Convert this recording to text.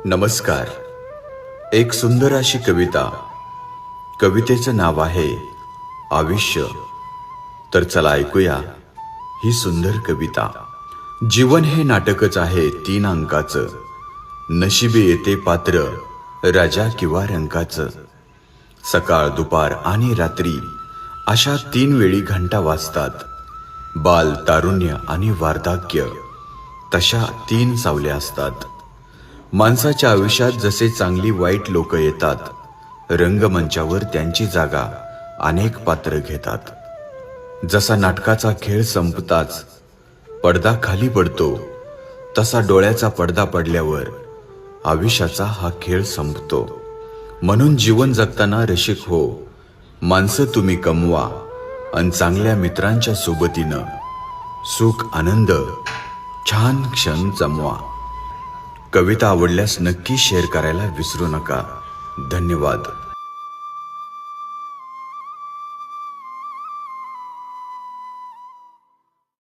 नमस्कार. एक सुंदर अशी कविता. कवितेचं नाव आहे आयुष्य. तर चला ऐकूया ही सुंदर कविता. जीवन हे नाटकच आहे 3 अंकाचं. नशिबी येते पात्र राजा किंवा रंकाचं. सकाळ, दुपार आणि रात्री अशा 3 वेळी घंटा वाजतात. बाल, तारुण्य आणि वार्धक्य तशा 3 सावल्या असतात. माणसाच्या आयुष्यात जसे चांगली वाईट लोक येतात, रंगमंचावर त्यांची जागा अनेक पात्र घेतात. जसा नाटकाचा खेळ संपताच पडदा खाली पडतो, तसा डोळ्याचा पडदा पडल्यावर आयुष्याचा हा खेळ संपतो. म्हणून जीवन जगताना रसिक हो, माणसं तुम्ही कमवा आणि चांगल्या मित्रांच्या सोबतीनं सुख आनंद छान क्षण जमवा. कविता आवडल्यास नक्की शेअर करायला विसरू नका. धन्यवाद.